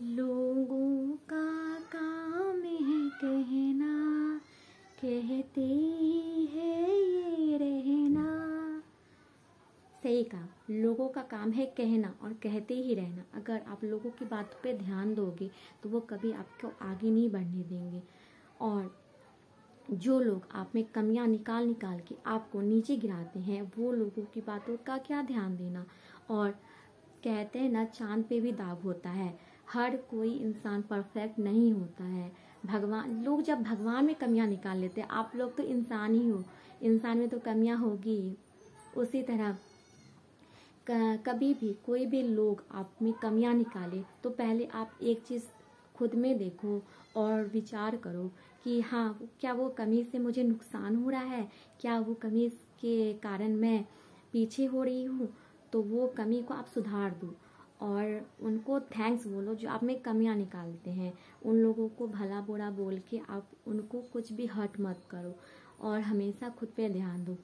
लोगों का काम है कहना, कहते ही है ये रहना। सही कहा, लोगों का काम है कहना और कहते ही रहना। अगर आप लोगों की बातों पे ध्यान दोगे तो वो कभी आपको आगे नहीं बढ़ने देंगे। और जो लोग आप में कमियां निकाल निकाल के आपको नीचे गिराते हैं, वो लोगों की बातों का क्या ध्यान देना। और कहते हैं ना, चांद पे भी दाग होता है। हर कोई इंसान परफेक्ट नहीं होता है। भगवान लोग जब भगवान में कमियां निकाल लेते हैं, आप लोग तो इंसान ही हो, इंसान में तो कमियां होगी ही। उसी तरह कभी भी कोई भी लोग आप में कमियां निकाले तो पहले आप एक चीज खुद में देखो और विचार करो कि हाँ, क्या वो कमी से मुझे नुकसान हो रहा है, क्या वो कमी के कारण मैं पीछे हो रही हूँ। तो वो कमी को आप सुधार दो और उनको थैंक्स बोलो जो आप में कमियां निकालते हैं। उन लोगों को भला बुरा बोल के आप उनको कुछ भी हर्ट मत करो और हमेशा खुद पे ध्यान दो।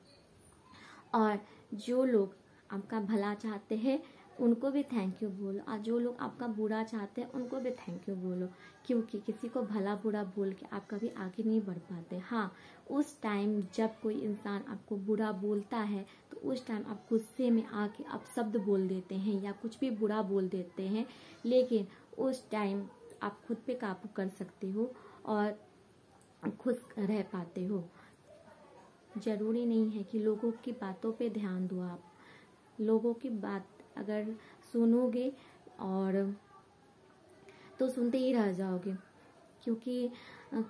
और जो लोग आपका भला चाहते हैं उनको भी थैंक यू बोलो, और जो लोग आपका बुरा चाहते हैं उनको भी थैंक यू बोलो, क्योंकि किसी को भला बुरा बोल के आप कभी आगे नहीं बढ़ पाते। हाँ, उस टाइम जब कोई इंसान आपको बुरा बोलता है तो उस टाइम आप गुस्से में आके आप शब्द बोल देते हैं या कुछ भी बुरा बोल देते हैं, लेकिन उस टाइम आप खुद पे काबू कर सकते हो और खुश रह पाते हो। जरूरी नहीं है कि लोगों की बातों पे ध्यान दो। आप लोगों की बात अगर सुनोगे और तो सुनते ही रह जाओगे, क्योंकि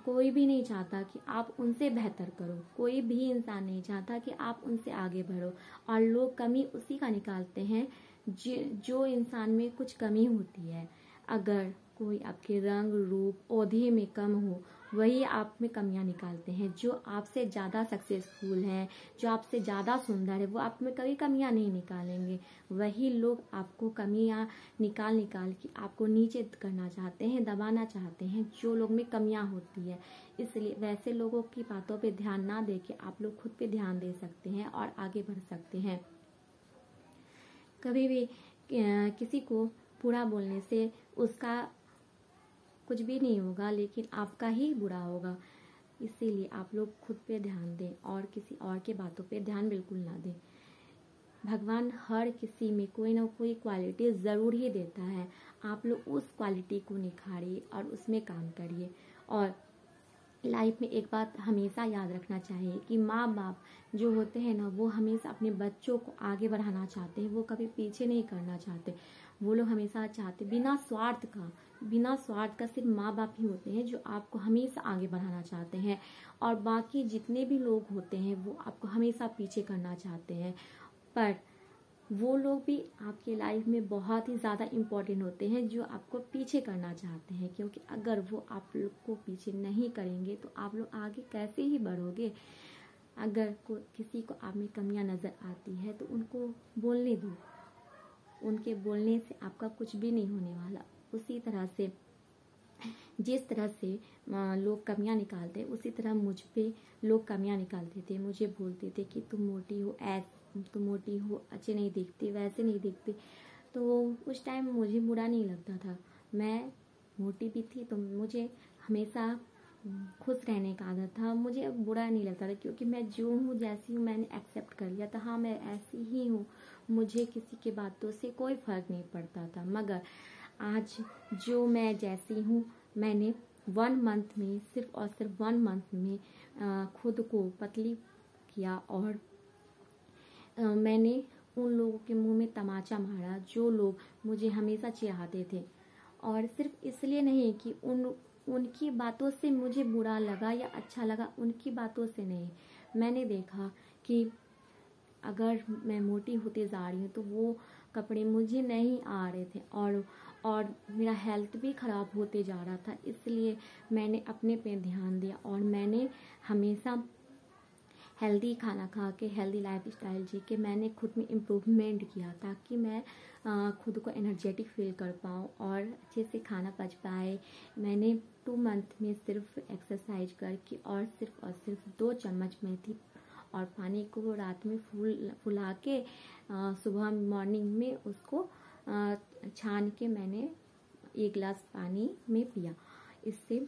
कोई भी नहीं चाहता कि आप उनसे बेहतर करो। कोई भी इंसान नहीं चाहता कि आप उनसे आगे बढ़ो। और लोग कमी उसी का निकालते हैं जो इंसान में कुछ कमी होती है। अगर कोई आपके रंग रूप ओहदे में कम हो, वही आप में कमियां निकालते हैं। जो आपसे ज्यादा सक्सेसफुल हैं, जो आपसे ज्यादा सुंदर है, वो आप में कभी कमियां नहीं निकालेंगे। वही लोग आपको कमियां निकाल निकाल के आपको नीचे करना चाहते हैं, दबाना चाहते हैं, जो लोग में कमियां होती है। इसलिए वैसे लोगों की बातों पे ध्यान ना दे के आप लोग खुद पे ध्यान दे सकते हैं और आगे बढ़ सकते हैं। कभी भी किसी को बुरा बोलने से उसका कुछ भी नहीं होगा, लेकिन आपका ही बुरा होगा। इसीलिए आप लोग खुद पे ध्यान दें और किसी और के बातों पे ध्यान बिल्कुल ना दें। भगवान हर किसी में कोई ना कोई क्वालिटी जरूर ही देता है। आप लोग उस क्वालिटी को निखारिए और उसमें काम करिए। और लाइफ में एक बात हमेशा याद रखना चाहिए कि माँ बाप जो होते हैं ना, वो हमेशा अपने बच्चों को आगे बढ़ाना चाहते हैं, वो कभी पीछे नहीं करना चाहते। वो लोग हमेशा चाहते बिना स्वार्थ का सिर्फ माँ बाप ही होते हैं जो आपको हमेशा आगे बढ़ाना चाहते हैं। और बाकी जितने भी लोग होते हैं वो आपको हमेशा पीछे करना चाहते हैं। पर वो लोग भी आपकी लाइफ में बहुत ही ज्यादा इम्पोर्टेंट होते हैं जो आपको पीछे करना चाहते हैं, क्योंकि अगर वो आप लोग को पीछे नहीं करेंगे तो आप लोग आगे कैसे ही बढ़ोगे। अगर किसी को आप में कमियां नजर आती है तो उनको बोलने दो, उनके बोलने से आपका कुछ भी नहीं होने वाला। उसी तरह से जिस तरह से लोग कमियां निकालते हैं, उसी तरह मुझ पे लोग कमियां निकालते थे। मुझे बोलते थे कि तुम मोटी हो, तुम मोटी हो, अच्छे नहीं दिखती, वैसे नहीं दिखती। तो उस टाइम मुझे बुरा नहीं लगता था। मैं मोटी भी थी तो मुझे हमेशा खुश रहने का आदत था। मुझे अब बुरा नहीं लगता था, क्योंकि मैं जो हूँ जैसी हूँ मैंने एक्सेप्ट कर लिया था। हाँ, मैं ऐसी ही हूँ, मुझे किसी की बातों से कोई फर्क नहीं पड़ता था। मगर आज जो मैं जैसी हूँ, मैंने 1 मंथ में, सिर्फ और सिर्फ 1 मंथ में खुद को पतली किया। और मैंने उन लोगों के मुंह में तमाचा मारा जो लोग मुझे हमेशा चिढ़ाते थे। और सिर्फ इसलिए नहीं कि उनकी बातों से मुझे बुरा लगा या अच्छा लगा, उनकी बातों से नहीं। मैंने देखा कि अगर मैं मोटी होती जा रही हूँ तो वो कपड़े मुझे नहीं आ रहे थे और मेरा हेल्थ भी खराब होते जा रहा था। इसलिए मैंने अपने पे ध्यान दिया और मैंने हमेशा हेल्दी खाना खा के, हेल्दी लाइफस्टाइल जी के मैंने खुद में इम्प्रूवमेंट किया, ताकि मैं खुद को एनर्जेटिक फील कर पाऊँ और अच्छे से खाना पच पाए। मैंने 2 मंथ में सिर्फ एक्सरसाइज करके और सिर्फ 2 चम्मच मेथी और पानी को रात में फुला के सुबह मॉर्निंग में उसको छान के मैंने 1 गिलास पानी में पिया। इससे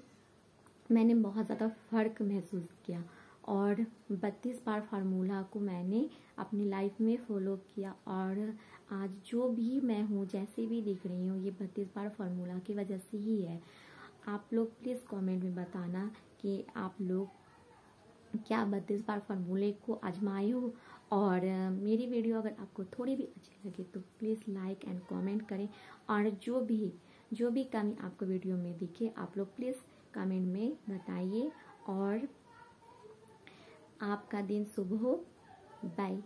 मैंने बहुत ज़्यादा फ़र्क महसूस किया और 32 बार फार्मूला को मैंने अपनी लाइफ में फॉलो किया और आज जो भी मैं हूँ, जैसे भी दिख रही हूँ, ये 32 बार फार्मूला की वजह से ही है। आप लोग प्लीज़ कमेंट में बताना कि आप लोग क्या 32 बार फार्मूले को आजमाए हो। और मेरी वीडियो अगर आपको थोड़ी भी अच्छी लगे तो प्लीज़ लाइक एंड कमेंट करें और जो भी कमी आपको वीडियो में दिखे आप लोग प्लीज़ कमेंट में बताइए। और आपका दिन शुभ हो। बाय।